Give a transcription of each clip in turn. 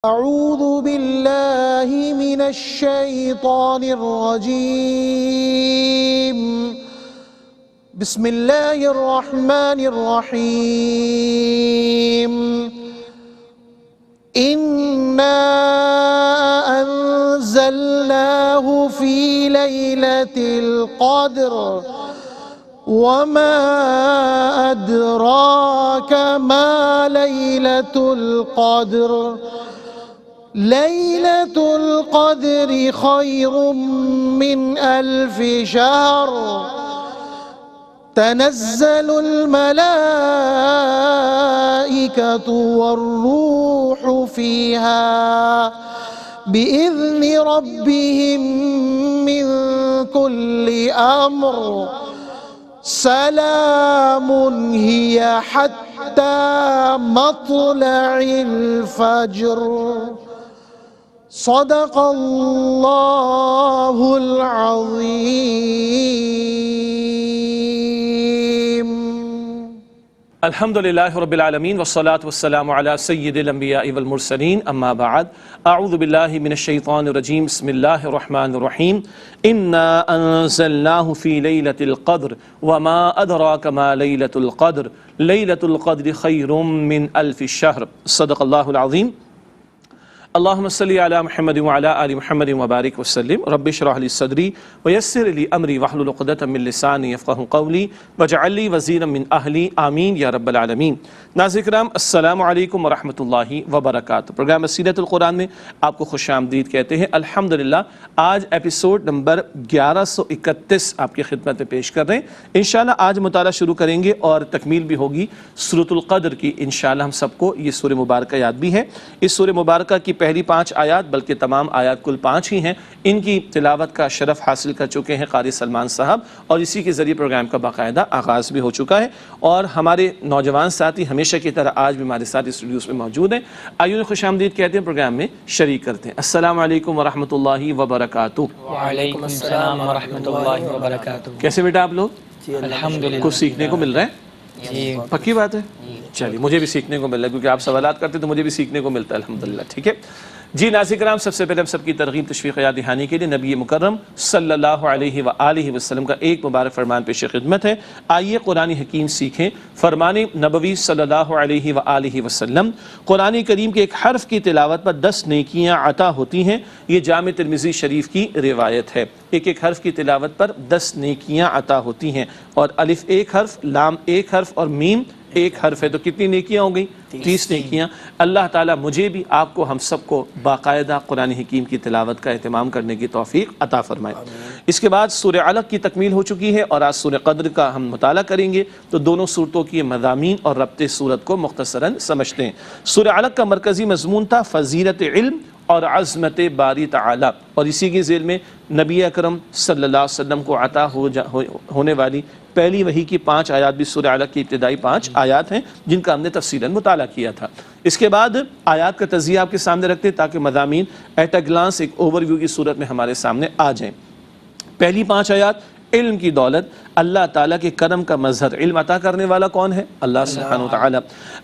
أعوذ بالله من الشيطان الرجيم بسم الله الرحمن الرحيم إنا أنزلناه في ليلة القدر وما أدراك ما ليلة القدر ليلة القدر خير من 1000 شهر تنزل الملائكة والروح فيها بإذن ربهم من كل أمر سلام هي حتى مطلع الفجر صدق الله العظيم. الحمد لله رب العالمين والصلاة والسلام على سيد الأنبياء والمرسلين أما بعد أعوذ بالله من الشيطان الرجيم بسم الله الرحمن الرحيم إنا أنزلناه في ليلة القدر وما أدراك ما ليلة القدر ليلة القدر خير من 1000 شهر صدق الله العظيم. اللهم صل على محمد وعلى آل محمد وبارك وسلم رب اشرح لي صدري ويسر لي أمري واحلل عقدة من لساني يفقهوا قولي واجعل لي وزيرا من أهلي آمین یا رب العالمین. ناظرین کرام السلام علیکم ورحمۃ اللہ وبرکاتہ. پروگرام سیرت القرآن میں آپ کو خوش آمدید کہتے ہیں. الحمدللہ آج ایپیسوڈ نمبر 1131 آپ کی خدمت میں پیش کر رہے ہیں. انشاءاللہ آج مطالعہ شروع کریں گے اور تکمیل بھی ہوگی سورۃ القدر کی. انشاءاللہ ہم سب کو یہ سورہ مبارکہ یاد بھی ہے. اس سورہ مبارکہ کی پہلی 5 آیات بلکہ تمام آیات کل 5 ہی ہیں. ان کی تلاوت کا شرف حاصل کر چکے ہیں قاری سلمان صاحب اور اسی کے ذریعے پروگرام کا باقاعدہ آغاز بھی ہو چکا ہے اور ہمارے نوجوان ساتھی ہمیشہ کی طرح آج بھی ہمارے ساتھ اسٹوڈیوز میں موجود ہیں. آئیے خوش آمدید کہتے ہیں, پروگرام میں شریک کرتے ہیں. السلام علیکم ورحمۃ اللہ وبرکاتہ. وعلیکم السلام ورحمۃ اللہ وبرکاتہ. کیسے بیٹا آپ لوگ؟ الحمدللہ. کچھ سیکھنے کو مل رہا ہے؟ جی پکی بات ہے. چلیے مجھے بھی سیکھنے کو مل رہا ہے کیونکہ آپ سوالات کرتے تو مجھے بھی سیکھنے کو ملتا ہے. الحمدللہ. ٹھیک ہے جی. ناظرین کرام سب سے پہلے ہم سب کی ترغیب تشویق یاد دہانی کے لیے نبی مکرم صلی اللہ علیہ وآلہ وسلم کا ایک مبارک فرمان پیش خدمت ہے. آئیے قرآن حکیم سیکھیں. فرمان نبوی صلی اللہ علیہ وآلہ وسلم, قرآن کریم کے ایک حرف کی تلاوت پر 10 نیکیاں عطا ہوتی ہیں. یہ جامع ترمذی شریف کی روایت ہے. ایک ایک حرف کی تلاوت پر 10 نیکیاں عطا ہوتی ہیں اور الف ایک حرف, لام ایک حرف اور میم ایک حرف ہے تو کتنی نیکیاں ہو گئیں؟ 30 نیکیاں. اللہ تعالیٰ مجھے بھی آپ کو ہم سب کو باقاعدہ قرآن حکیم کی تلاوت کا اہتمام کرنے کی توفیق عطا فرمائے. اس کے بعد سورہ علق کی تکمیل ہو چکی ہے اور آج سورہ قدر کا ہم مطالعہ کریں گے تو دونوں صورتوں کی مضامین اور ربط صورت کو مختصراً سمجھتے ہیں. سورہ علق کا مرکزی مضمون تھا فضیلت علم اور عظمت باری تعالی اور اسی کی ذیل میں نبی اکرم صلی اللہ علیہ وسلم کو عطا ہونے والی پہلی وحی کی 5 آیات بھی سورہ علق کی ابتدائی 5 آیات ہیں جن کا ہم نے تفصیلاً مطالعہ کیا تھا. اس کے بعد آیات کا تجزیہ آپ کے سامنے رکھتے ہیں تاکہ مضامین ایٹ اے گلانس ایک اوور ویو کی صورت میں ہمارے سامنے آ جائیں. پہلی 5 آیات علم کی دولت, اللہ تعالیٰ کے کرم کا مظہر. علم عطا کرنے والا کون ہے؟ اللہ سبحانہ وتعالی.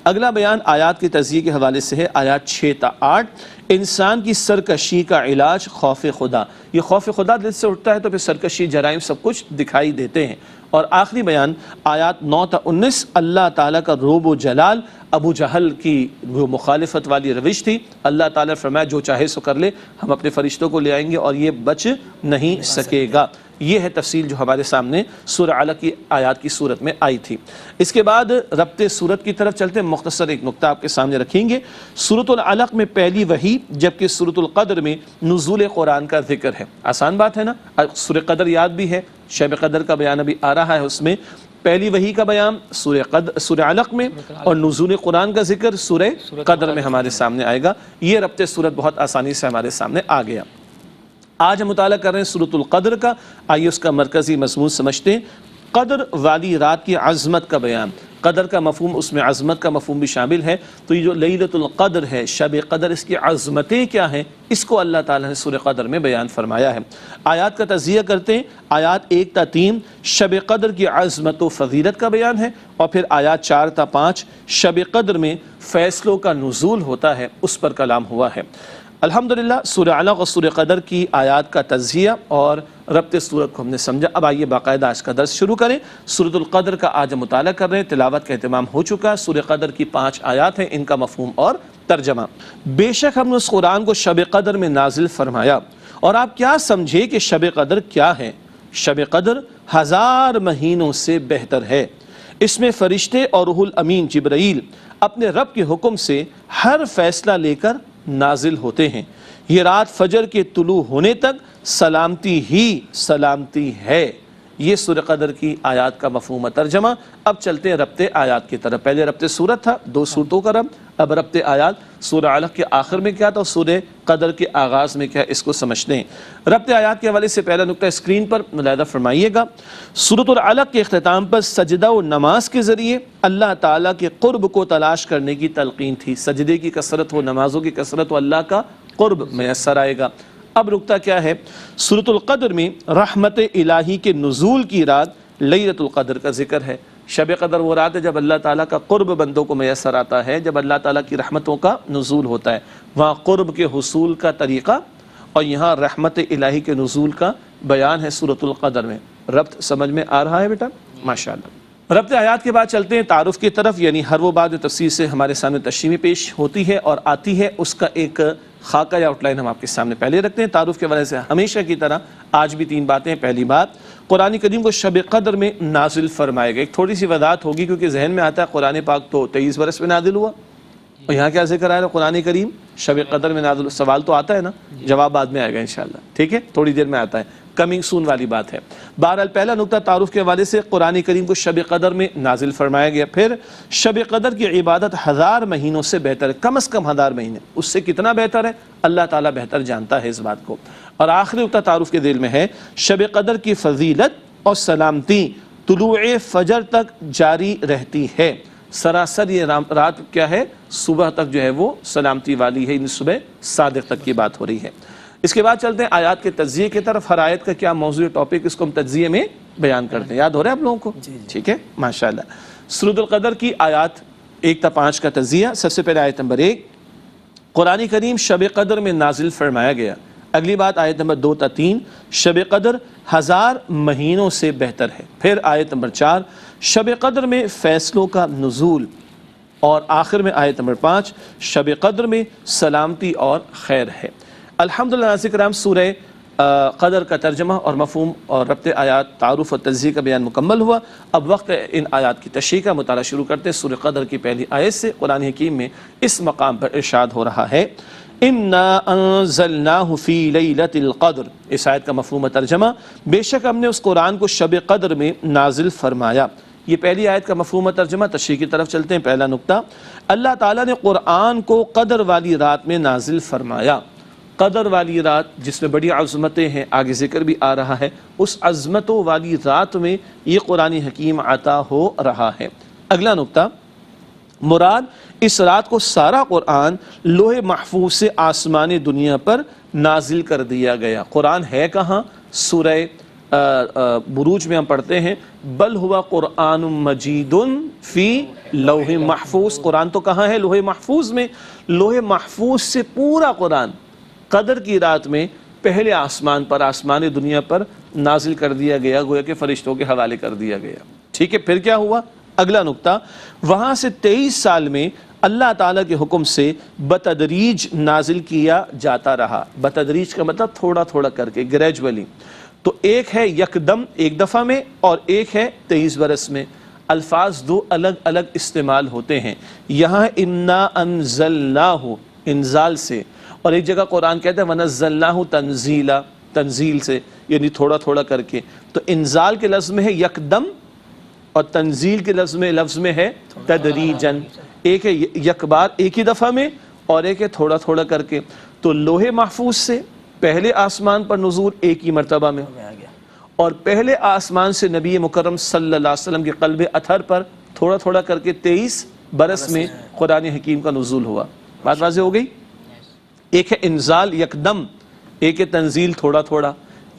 اگلا بیان آیات کے تجزیے کے حوالے سے ہے. آیات 6 تا 8 انسان کی سرکشی کا علاج خوف خدا. یہ خوف خدا دل سے اٹھتا ہے تو پھر سرکشی, جرائم سب کچھ دکھائی دیتے ہیں. اور آخری بیان آیات 9 تا 19 اللہ تعالیٰ کا روب و جلال. ابو جہل کی جو مخالفت والی روش تھی, اللہ تعالیٰ فرمایا جو چاہے سو کر لے, ہم اپنے فرشتوں کو لے آئیں گے اور یہ بچ نہیں سکے گا. یہ ہے تفصیل جو ہمارے سامنے سورہ علق کی آیات کی صورت میں آئی تھی. اس کے بعد ربط صورت کی طرف چلتے ہیں. مختصر ایک نقطہ آپ کے سامنے رکھیں گے. سورۃ العلق میں پہلی وحی جبکہ سورۃ القدر میں نزول قرآن کا ذکر ہے. آسان بات ہے نا. سورہ قدر یاد بھی ہے, شب قدر کا بیان ابھی آ رہا ہے, اس میں پہلی وحی کا بیان سورہ علق میں اور نزول قرآن کا ذکر سورہ قدر میں ہمارے سامنے آئے گا. یہ ربط صورت بہت آسانی سے ہمارے سامنے آ گیا. آج ہم مطالعہ کر رہے ہیں سورۃ القدر کا. آئیے اس کا مرکزی مضمون سمجھتے ہیں. قدر والی رات کی عظمت کا بیان. قدر کا مفہوم, اس میں عظمت کا مفہوم بھی شامل ہے. تو یہ جو لیلۃ القدر ہے, شب قدر, اس کی عظمتیں کیا ہیں اس کو اللہ تعالیٰ نے سورہ قدر میں بیان فرمایا ہے۔ آیات کا تجزیہ کرتے ہیں۔ آیات 1 تا 3 شب قدر کی عظمت و فضیلت کا بیان ہے، اور پھر آیات 4 تا 5 شب قدر میں فیصلوں کا نزول ہوتا ہے، اس پر کلام ہوا ہے۔ الحمدللہ سورہ علق اور سورہ قدر کی آیات کا تجزیہ اور ربط سورت کو ہم نے سمجھا۔ اب آئیے باقاعدہ آج کا درس شروع کریں۔ سورۃ القدر کا آج ہم مطالعہ کر رہے ہیں، تلاوت کا اہتمام ہو چکا ہے۔ سورہ قدر کی 5 آیات ہیں، ان کا مفہوم اور ترجمہ۔ بے شک ہم نے اس قرآن کو شب قدر میں نازل فرمایا، اور آپ کیا سمجھے کہ شب قدر کیا ہے؟ شب قدر 1000 مہینوں سے بہتر ہے۔ اس میں فرشتے اور روح الامین جبرائیل اپنے رب کے حکم سے ہر فیصلہ لے کر نازل ہوتے ہیں۔ یہ رات فجر کے طلوع ہونے تک سلامتی ہی سلامتی ہے۔ یہ سورہ قدر کی آیات کا مفہوم و ترجمہ۔ اب چلتے ہیں ربط آیات کی طرف۔ پہلے ربط سورت تھا، 2 سورتوں کا ربط، اب ربط آیات۔ سورہ علق کے آخر میں کیا تھا اور سورہ قدر کے آغاز میں کیا، اس کو سمجھتے ہیں۔ ربط آیات کے حوالے سے پہلا نقطہ اسکرین پر ملاحظہ فرمائیے گا۔ سورۃ العلق کے اختتام پر سجدہ و نماز کے ذریعے اللہ تعالیٰ کے قرب کو تلاش کرنے کی تلقین تھی۔ سجدے کی کثرت ہو، نمازوں کی کثرت ہو، اللہ کا قرب میسر آئے گا۔ اب نقطہ کیا ہے؟ سورۃ القدر میں رحمت الہی کے نزول کی رات لیلۃ القدر کا ذکر ہے۔ شب قدر وہ رات ہے جب اللہ تعالیٰ کا قرب بندوں کو میسر آتا ہے، جب اللہ تعالیٰ کی رحمتوں کا نزول ہوتا ہے۔ وہاں قرب کے حصول کا طریقہ اور یہاں رحمت الہی کے نزول کا بیان ہے سورۃ القدر میں۔ ربط سمجھ میں آ رہا ہے بیٹا؟ ماشاءاللہ۔ ربط آیات کے بعد چلتے ہیں تعارف کی طرف، یعنی ہر وہ بات جو تفصیل سے ہمارے سامنے تشریح پیش ہوتی ہے اور آتی ہے، اس کا ایک خاکہ یا آؤٹ لائن ہم آپ کے سامنے پہلے رکھتے ہیں۔ تعارف کے وجہ سے ہمیشہ کی طرح آج بھی 3 باتیں۔ پہلی بات، قرآن کریم کو شب قدر میں نازل فرمائے گا۔ ایک تھوڑی سی وضاحت ہوگی کیونکہ ذہن میں آتا ہے قرآن پاک تو 23 برس میں نازل ہوا، اور یہاں کیا ذکر آیا؟ قرآن کریم شب قدر میں نازل۔ سوال تو آتا ہے نا، جواب بعد میں آئے گا انشاءاللہ، ٹھیک ہے؟ تھوڑی دیر میں آتا ہے، کمنگ سون والی بات ہے۔ بہرحال پہلا نقطہ تعارف کے حوالے سے قرآن کریم کو شب قدر میں نازل فرمایا گیا۔ پھر شب قدر کی عبادت 1000 مہینوں سے بہتر ہے، کم از کم 1000 مہینے۔ اس سے کتنا بہتر ہے اللہ تعالیٰ بہتر جانتا ہے اس بات کو۔ اور آخری نقطہ تعارف کے دل میں ہے، شب قدر کی فضیلت اور سلامتی طلوع فجر تک جاری رہتی ہے۔ سراسر یہ رات کیا ہے؟ صبح تک جو ہے وہ سلامتی والی ہے، صبح صادق تک کی بات ہو رہی ہے۔ اس کے بعد چلتے ہیں آیات کے تجزیے کی طرف۔ ہر آیت کا کیا موضوع ٹاپک، اس کو ہم تجزیے میں بیان کرتے ہیں۔ یاد ہو رہا ہے آپ لوگوں کو؟ ٹھیک ہے، ماشاءاللہ۔ سورۃ القدر کی آیات 1 تا 5 کا تجزیہ۔ سب سے پہلے آیت نمبر 1، قرآن کریم شب قدر میں نازل فرمایا گیا۔ اگلی بات آیت نمبر 2 تا 3، شب قدر 1000 مہینوں سے بہتر ہے۔ پھر آیت نمبر 4، شب قدر میں فیصلوں کا نزول، اور آخر میں آیت نمبر 5، شب قدر میں سلامتی اور خیر ہے۔ الحمدللہ ناظرین کرام، سورہ قدر کا ترجمہ اور مفہوم اور ربط آیات، تعارف اور تجزیے کا بیان مکمل ہوا۔ اب وقت ہے ان آیات کی تشریح کا۔ مطالعہ شروع کرتے ہیں سورہ قدر کی پہلی آیت سے۔ قرآن حکیم میں اس مقام پر ارشاد ہو رہا ہے، اِنَّا أَنزَلْنَاهُ فِي لَيْلَةِ الْقَدْرِ۔ اس آیت کا مفہوم و ترجمہ، بے شک ہم نے اس قرآن کو شب قدر میں نازل فرمایا۔ یہ پہلی آیت کا مفہوم و ترجمہ۔ تشریح کی طرف چلتے ہیں۔ پہلا نقطہ، اللہ تعالیٰ نے قرآن کو قدر والی رات میں نازل فرمایا۔ قدر والی رات جس میں بڑی عظمتیں ہیں، آگے ذکر بھی آ رہا ہے، اس عظمتوں والی رات میں یہ قرآن حکیم عطا ہو رہا ہے۔ اگلا نقطہ، مراد اس رات کو سارا قرآن لوح محفوظ سے آسمان دنیا پر نازل کر دیا گیا۔ قرآن ہے کہاں؟ سورہ بروج میں ہم پڑھتے ہیں، بل ہوا قرآن مجید فی لوح محفوظ۔ قرآن تو کہاں ہے؟ لوح محفوظ میں۔ لوح محفوظ سے پورا قرآن قدر کی رات میں پہلے آسمان پر، آسمان دنیا پر نازل کر دیا گیا، گویا کہ فرشتوں کے حوالے کر دیا گیا۔ ٹھیک ہے، پھر کیا ہوا؟ اگلا نقطہ، وہاں سے 23 سال میں اللہ تعالیٰ کے حکم سے بتدریج نازل کیا جاتا رہا۔ بتدریج کا مطلب تھوڑا تھوڑا کر کے، گریجولی۔ تو ایک ہے یکدم ایک دفعہ میں، اور ایک ہے 23 برس میں۔ الفاظ دو الگ الگ استعمال ہوتے ہیں۔ یہاں انا انزلناہ انزال سے، اور ایک جگہ قرآن کہتا ہے ونزلناہ تنزیلا، تنزیل سے، یعنی تھوڑا تھوڑا کر کے۔ تو انزال کے لفظ میں ہے یکدم، اور تنزیل کے لفظ میں ہے تدریجن۔ ایک ہے یک بار ایک ہی دفعہ میں، اور ایک ہے تھوڑا تھوڑا کر کے۔ تو لوح محفوظ سے پہلے آسمان پر نزول ایک ہی مرتبہ میں، اور پہلے آسمان سے نبی مکرم صلی اللہ علیہ وسلم کے قلب اطہر پر تھوڑا تھوڑا کر کے 23 برس میں قرآن حکیم کا نزول ہوا۔ بات واضح ہو گئی؟ ایک ہے انزال یکدم، ایک ہے تنزیل تھوڑا تھوڑا۔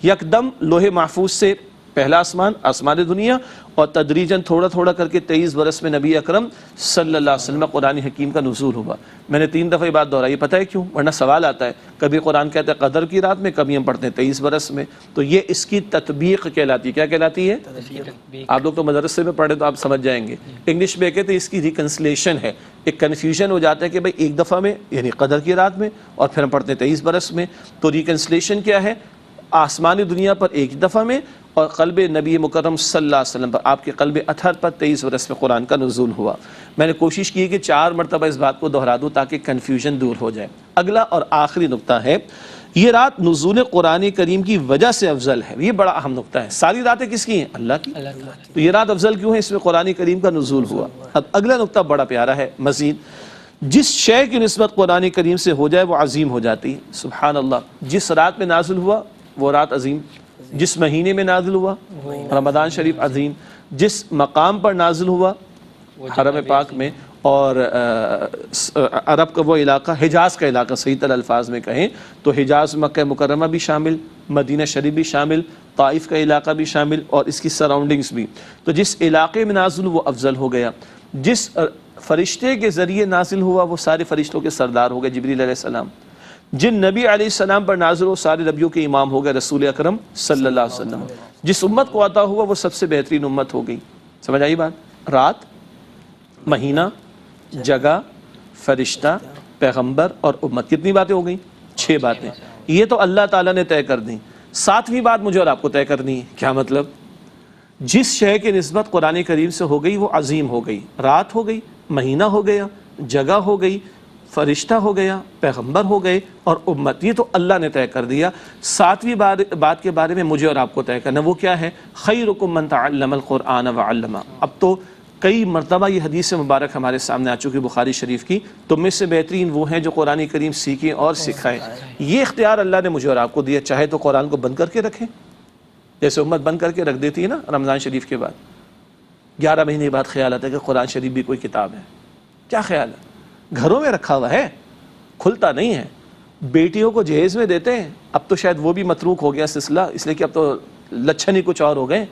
یکدم لوح محفوظ سے پہلا آسمان، آسمان دنیا، اور تدریجاً تھوڑا تھوڑا کر کے 23 برس میں نبی اکرم صلی اللہ علیہ وسلم میں قرآن حکیم کا نزول ہوا۔ میں نے 3 دفعہ یہ بات دہرائی، پتہ ہے کیوں؟ ورنہ سوال آتا ہے، کبھی قرآن کہتا ہے قدر کی رات میں، کبھی ہم پڑھتے ہیں 23 برس میں، تو یہ اس کی تطبیق کہلاتی ہے۔ کیا کہلاتی ہے؟ آپ لوگ تو مدرسے میں پڑھے تو آپ سمجھ جائیں گے، انگلش میں کہتے ہیں اس کی ریکنسلیشن ہے۔ ایک کنفیوژن ہو جاتا ہے کہ بھائی ایک دفعہ میں یعنی قدر کی رات میں، اور پھر ہم پڑھتے ہیں 23 برس میں، تو ریکنسلیشن کیا ہے؟ آسمانی دنیا پر ایک دفعہ میں، اور قلب نبی مکرم صلی اللہ علیہ وسلم پر، آپ کے قلب اطہر پر 23 برس میں قرآن کا نزول ہوا۔ میں نے کوشش کی کہ 4 مرتبہ اس بات کو دہرا دوں تاکہ کنفیوژن دور ہو جائے۔ اگلا اور آخری نقطہ ہے، یہ رات نزول قرآن کریم کی وجہ سے افضل ہے۔ یہ بڑا اہم نقطہ ہے۔ ساری راتیں کس کی ہیں؟ اللہ کی۔ تو یہ رات افضل کیوں ہے؟ اس میں قرآن کریم کا نزول ہوا۔ اب اگلا نقطہ بڑا پیارا ہے مزید، جس شے کی نسبت قرآن کریم سے ہو جائے وہ عظیم ہو جاتی ہے۔ سبحان اللہ، جس رات میں نازل ہوا وہ رات عظیم، جس مہینے میں نازل ہوا رمضان شریف عظیم، جس مقام پر نازل ہوا حرم پاک میں، اور عرب کا وہ علاقہ، حجاز کا علاقہ صحیح تر الفاظ میں کہیں تو حجاز، مکہ مکرمہ بھی شامل، مدینہ شریف بھی شامل، طائف کا علاقہ بھی شامل، اور اس کی سراؤنڈنگز بھی۔ تو جس علاقے میں نازل وہ افضل ہو گیا۔ جس فرشتے کے ذریعے نازل ہوا وہ سارے فرشتوں کے سردار ہو گئے، جبریل علیہ السلام۔ جن نبی علیہ السلام پر نازل ہو سارے نبیوں کے امام ہو گئے، رسول اکرم صلی اللہ علیہ وسلم۔ جس امت کو عطا ہوا وہ سب سے بہترین امت ہو گئی۔ سمجھ آئی بات؟ رات، مہینہ، جگہ، فرشتہ، پیغمبر اور امت، کتنی باتیں ہو گئیں؟ 6 باتیں۔ یہ تو اللہ تعالیٰ نے طے کر دیں۔ 7ویں بات مجھے اور آپ کو طے کرنی ہے۔ کیا مطلب؟ جس شے کی نسبت قرآن کریم سے ہو گئی وہ عظیم ہو گئی۔ رات ہو گئی، مہینہ ہو گیا، جگہ ہو گئی، فرشتہ ہو گیا، پیغمبر ہو گئے، اور امت، یہ تو اللہ نے طے کر دیا۔ 7ویں بات کے بارے میں مجھے اور آپ کو طے کرنا، وہ کیا ہے؟ خیرکم من تعلم القرآن وعلمہ۔ اب تو کئی مرتبہ یہ حدیث مبارک ہمارے سامنے آ چکی بخاری شریف کی، تم میں سے بہترین وہ ہیں جو قرآن کریم سیکھیں اور سکھائیں۔ یہ اختیار اللہ نے مجھے اور آپ کو دیا، چاہے تو قرآن کو بند کر کے رکھیں، جیسے امت بند کر کے رکھ دیتی ہے نا رمضان شریف کے بعد، 11 مہینے بعد خیال آتا ہے کہ قرآن شریف بھی کوئی کتاب ہے۔ کیا خیال ہے؟ گھروں میں رکھا ہوا ہے، کھلتا نہیں ہے۔ بیٹیوں کو جہیز میں دیتے ہیں، اب تو شاید وہ بھی متروک ہو گیا سلسلہ، اس لیے کہ اب تو لچھن ہی کچھ اور ہو گئے۔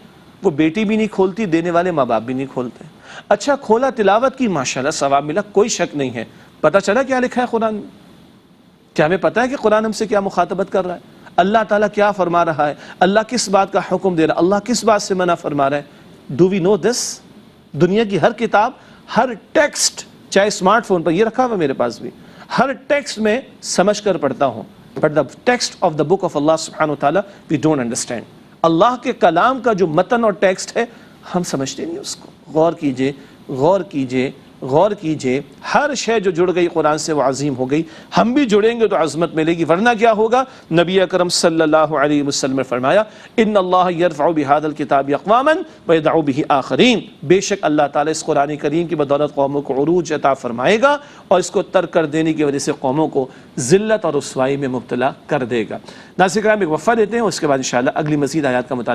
وہ بیٹی بھی نہیں کھولتی، دینے والے ماں باپ بھی نہیں کھولتے۔ اچھا کھولا، تلاوت کی، ماشاءاللہ ثواب ملا، کوئی شک نہیں ہے۔ پتہ چلا کیا لکھا ہے قرآن میں؟ کیا ہمیں پتہ ہے کہ قرآن ہم سے کیا مخاطبت کر رہا ہے؟ اللہ تعالیٰ کیا فرما رہا ہے؟ اللہ کس بات کا حکم دے رہا ہے؟ اللہ کس بات سے منع فرما رہا ہے؟ ڈو وی نو دس؟ دنیا کی ہر کتاب، ہر ٹیکسٹ، چاہے اسمارٹ فون پر، یہ رکھا ہوا میرے پاس بھی، ہر ٹیکسٹ میں سمجھ کر پڑھتا ہوں، but the text of the book of Allah سبحانہ وتعالی وی ڈونٹ انڈرسٹینڈ۔ اللہ کے کلام کا جو متن اور ٹیکسٹ ہے ہم سمجھتے نہیں اس کو۔ غور کیجئے، غور کیجئے، غور کیجئے، ہر شے جو جڑ گئی قرآن سے وہ عظیم ہو گئی۔ ہم بھی جڑیں گے تو عظمت ملے گی، ورنہ کیا ہوگا؟ نبی اکرم صلی اللہ علیہ وسلم نے فرمایا، ان اللہ یرفع بہذا الکتاب اقواما ویدع بہ آخرین، بے شک اللہ تعالیٰ اس قرآن کریم کی بدولت قوموں کو عروج عطا فرمائے گا، اور اس کو ترک کر دینے کی وجہ سے قوموں کو ذلت اور رسوائی میں مبتلا کر دے گا۔ ناظرین کرام، ایک وقفہ دیتے ہیں، اس کے بعد انشاءاللہ اگلی مزید آیات کا مطالعہ